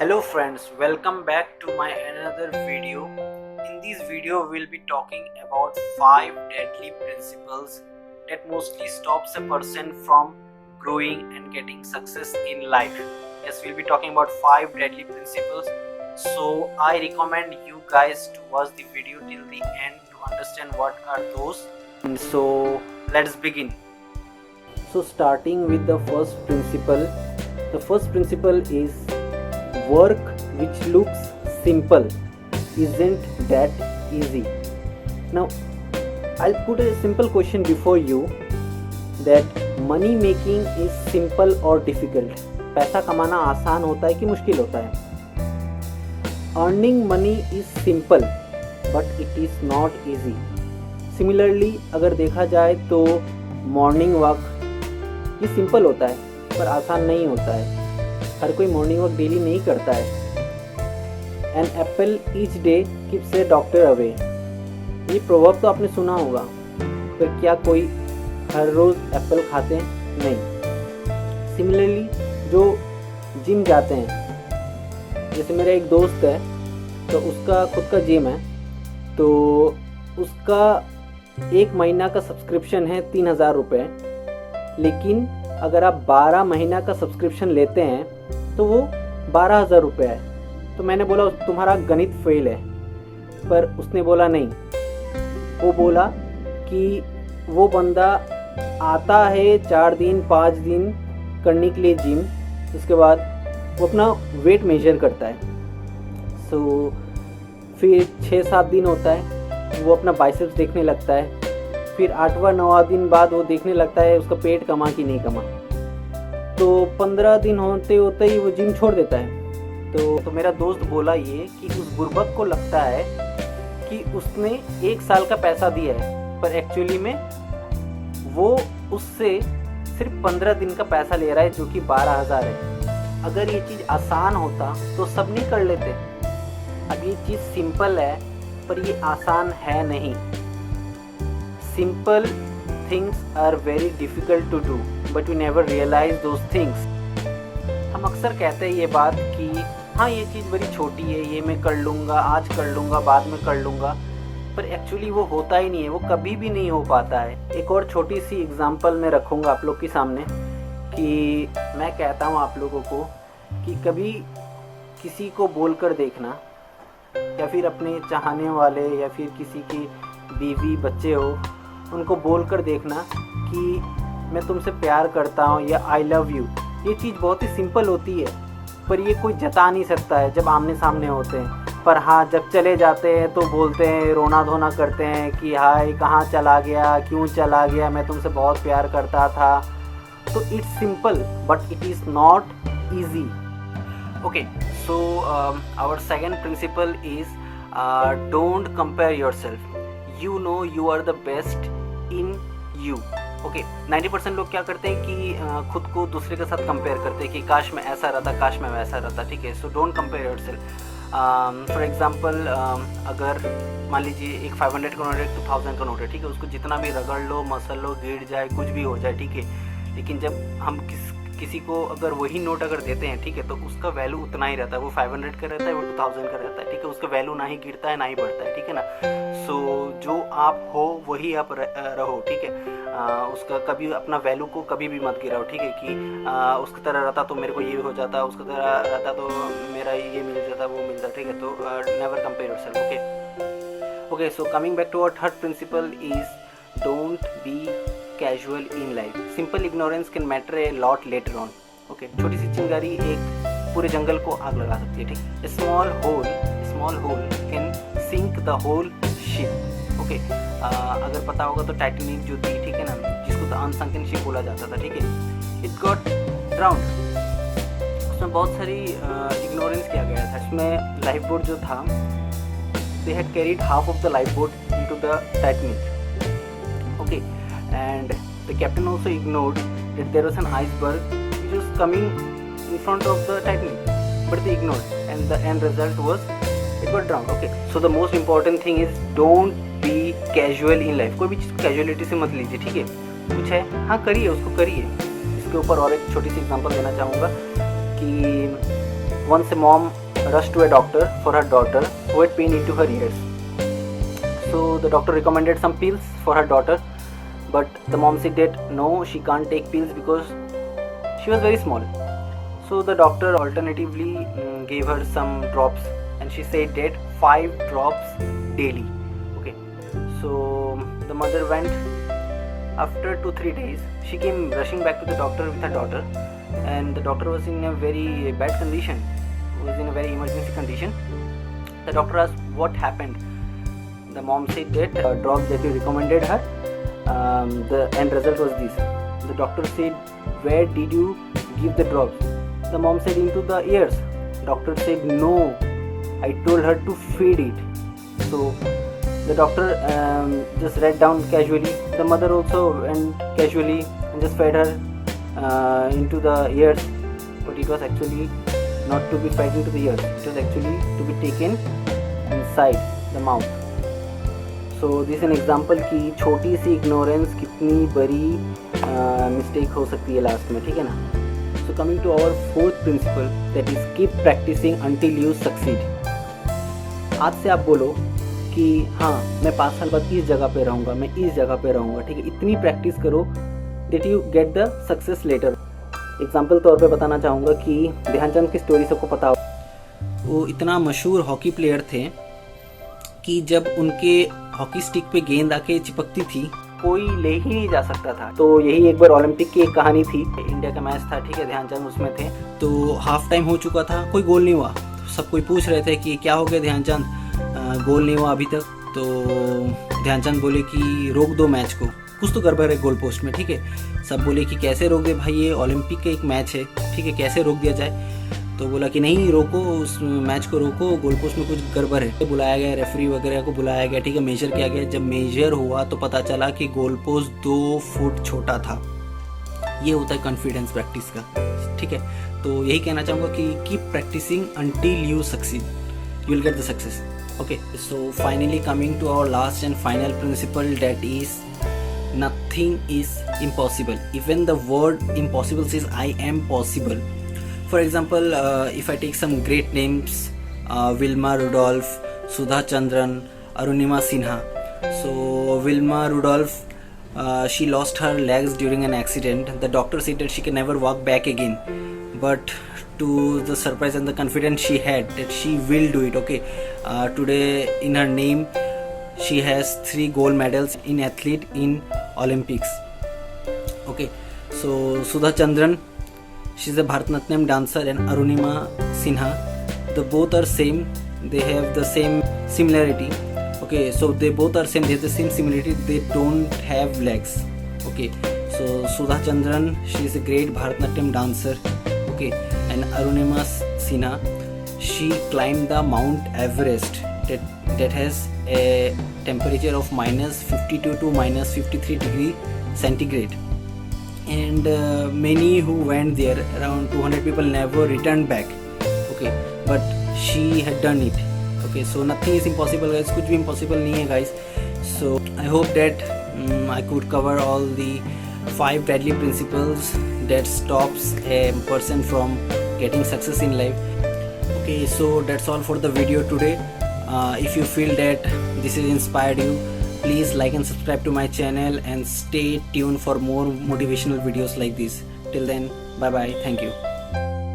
Hello friends, welcome back to my another video. In this video we'll be talking about 5 deadly principles that mostly stops a person from growing and getting success in life. Yes, we'll be talking about 5 deadly principles. So I recommend you guys to watch the video till the end to understand what are those. And so let's begin. So starting with the first principle. The first principle is work which looks simple isn't that easy. Now I'll put a simple question before you that money making is simple or difficult. पैसा कमाना आसान होता है कि मुश्किल होता है? Earning money is simple but it is not easy. Similarly अगर देखा जाए तो मॉर्निंग वॉक ये सिंपल होता है पर आसान नहीं होता है. हर कोई मॉर्निंग वॉक डेली नहीं करता है. An apple each day keeps a doctor away. ये प्रोवर्ब तो आपने सुना होगा, पर क्या कोई हर रोज़ एप्पल खाते हैं? नहीं. सिमिलरली जो जिम जाते हैं, जैसे मेरा एक दोस्त है तो उसका खुद का जिम है, तो उसका 1 महीना का सब्सक्रिप्शन है 3000 रुपये. लेकिन अगर आप 12 महीना का सब्सक्रिप्शन लेते हैं तो वो 12,000 रुपये है. तो मैंने बोला तुम्हारा गणित फेल है, पर उसने बोला नहीं. वो बोला कि वो बंदा आता है 4 दिन 5 दिन करने के लिए जिम, उसके बाद वो अपना वेट मेजर करता है. सो फिर 6-7 दिन होता है, वो अपना बाइसेप्स देखने लगता है. फिर 8वां 9वां दिन बाद वो देखने लगता है उसका पेट कमा कि नहीं कमा. तो 15 दिन होते होते ही वो जिम छोड़ देता है. तो मेरा दोस्त बोला ये कि उस बुर्बक को लगता है कि उसने 1 साल का पैसा दिया है, पर एक्चुअली में वो उससे सिर्फ 15 दिन का पैसा ले रहा है, जो कि 12,000 है. अगर ये चीज़ आसान होता तो सब नहीं कर लेते. अब ये चीज़ सिंपल है पर ये आसान है नहीं. Simple things are very difficult to do but we never realize those things. हम अक्सर कहते हैं ये बात कि हाँ ये चीज़ बड़ी छोटी है, ये मैं कर लूँगा, आज कर लूँगा, बाद में कर लूँगा, पर एक्चुअली वो होता ही नहीं है, वो कभी भी नहीं हो पाता है. एक और छोटी सी एग्जांपल मैं रखूँगा आप लोग के सामने कि मैं कहता हूँ आप लोगों को कि कभी किसी को बोल कर देखना, या फिर अपने चाहने वाले या फिर किसी की बीवी बच्चे हो, उनको बोल कर देखना कि मैं तुमसे प्यार करता हूँ या आई लव यू. ये चीज़ बहुत ही सिंपल होती है, पर ये कोई जता नहीं सकता है जब आमने सामने होते हैं. पर हाँ, जब चले जाते हैं तो बोलते हैं, रोना धोना करते हैं कि हाय कहाँ चला गया, क्यों चला गया, मैं तुमसे बहुत प्यार करता था. तो it's simple but it is not easy. Okay, so our second principle is don't compare yourself. You know you are the best in you. Okay, 90% लोग क्या करते हैं कि खुद को दूसरे के साथ कंपेयर करते हैं कि काश मैं ऐसा रहता, काश मैं वैसा रहता. ठीक है, so don't compare your self. For example अगर मान लीजिए एक 500 का नोट है, 2000 का नोट है, ठीक है, उसको जितना भी रगड़ लो, मसल लो, गिर जाए, कुछ भी हो जाए, ठीक है, लेकिन जब हम किसी को अगर वही नोट अगर देते हैं, ठीक है, तो उसका वैल्यू उतना ही रहता है. वो 500 का रहता है, वो 2000 का रहता है, ठीक है, उसका वैल्यू ना ही गिरता है ना ही बढ़ता है. ठीक है ना. सो जो आप हो वही आप रहो. ठीक है, उसका कभी अपना वैल्यू को कभी भी मत गिराओ. ठीक है, कि उसकी तरह रहता तो मेरे को ये हो जाता, उसकी तरह रहता तो मेरा ये मिल जाता, वो मिलता. ठीक है, तो never compare yourself. Okay, so coming back to our third principle is don't be casual in life. Simple ignorance can matter a lot later on. Okay, छोटी सी चिंगारी एक पूरे जंगल को आग लगा सकती है. ठीक, small hole can sink the whole ship. Okay, अगर पता होगा तो टाइटैनिक जो थी, ठीक है ना, जिसको द अनसंकन शिप बोला जाता था, ठीक है, इट गॉट ड्राउन्ड. उसमें बहुत सारी इग्नोरेंस किया गया था. इसमें लाइफ बोट जो था, they had carried half of the life boat into the Titanic. Okay, and the captain also ignored that there was an iceberg which was coming in front of the Titanic, but they ignored, and the end result was it got drowned. Okay, so the most important thing is don't be casual in life. कोई भी चीज़ casualty से मत लीजिए. ठीक है, कुछ है, हाँ करिए, उसको करिए. इसके ऊपर और एक छोटी सी एग्जांपल देना चाहूँगा कि once a mom rushed to a doctor for her daughter who had pain into her ears. So the doctor recommended some pills for her daughter, but the mom said that no, she can't take pills because she was very small. So the doctor alternatively gave her some drops, and she said that 5 drops daily. Okay, so the mother went. After 2-3 days, she came rushing back to the doctor with her daughter, and the doctor was in a very bad condition, was in a very emergency condition. The doctor asked what happened. The mom said that drops that we recommended her, the end result was this. The doctor said, where did you give the drops? The mom said, into the ears. Doctor said, no, I told her to feed it. So the doctor just read down casually. The mother also went casually and just fed her into the ears, but it was actually not to be fed into the ears. It was actually to be taken inside the mouth. So this is an example कि छोटी सी ignorance कितनी बड़ी mistake हो सकती है last में, ठीक है ना. So coming to our fourth principle, that is keep practicing until you succeed. आज से आप बोलो कि हाँ, मैं 5 साल बाद इस जगह पे रहूँगा, मैं इस जगह पे रहूँगा, ठीक है. इतनी प्रैक्टिस करो that you get the success later. Example तौर पे बताना चाहूँगा कि ध्यानचंद की स्टोरी सबको पता हो. वो इतना मशहूर हॉकी प्लेयर थे कि जब उनके हॉकी स्टिक पे गेंद आके चिपकती थी, कोई ले ही नहीं जा सकता था. तो यही एक बार ओलंपिक की एक कहानी थी. इंडिया का मैच था, ठीक है, ध्यानचंद उसमें थे. तो हाफ टाइम हो चुका था, कोई गोल नहीं हुआ. सब कोई पूछ रहे थे कि क्या हो गया ध्यानचंद, गोल नहीं हुआ अभी तक. तो ध्यानचंद बोले कि रोक दो मैच को, कुछ तो गड़बड़ है गोल पोस्ट में, ठीक है. सब बोले कि कैसे रोक दे भाई, ये ओलंपिक का एक मैच है, ठीक है, कैसे रोक दिया जाए. तो बोला कि नहीं रोको, उस मैच को रोको, गोल पोस्ट में कुछ गड़बड़ है. बुलाया गया, रेफरी वगैरह को बुलाया गया, ठीक है, मेजर किया गया. जब मेजर हुआ तो पता चला कि गोल पोस्ट 2 फुट छोटा था. ये होता है कॉन्फिडेंस प्रैक्टिस का, ठीक है. तो यही कहना चाहूँगा कि keep practicing until you succeed, you will get the success. Okay, so finally coming to our last and final principle, that is nothing is impossible. Even the word impossible says I am possible. For example, if I take some great names, Vilma Rudolph, Sudha Chandran, Arunima Sinha. So Vilma Rudolph, she lost her legs during an accident. The doctor said that she can never walk back again, but to the surprise and the confidence she had that she will do it. Okay, today in her name she has 3 gold medals in athlete in Olympics. Okay, so Sudha Chandran, she's a Bharatanatyam dancer, and Arunima Sinha, the both are same, they have the same similarity. Okay, so they both are same, they have the same similarity, they don't have legs. Okay, so Sudha Chandran, she is a great Bharatanatyam dancer. Okay, and Arunima Sinha, she climbed the Mount Everest that has a temperature of -52 to -53 degree centigrade, and many who went there, around 200 people, never returned back. Okay, but she had done it. Okay, so nothing is impossible guys, कुछ भी impossible नहीं है guys. So I hope that I could cover all the 5 deadly principles that stops a person from getting success in life. Okay, so that's all for the video today. If you feel that this has inspired you, please like and subscribe to my channel and stay tuned for more motivational videos like this. Till then, bye bye, thank you.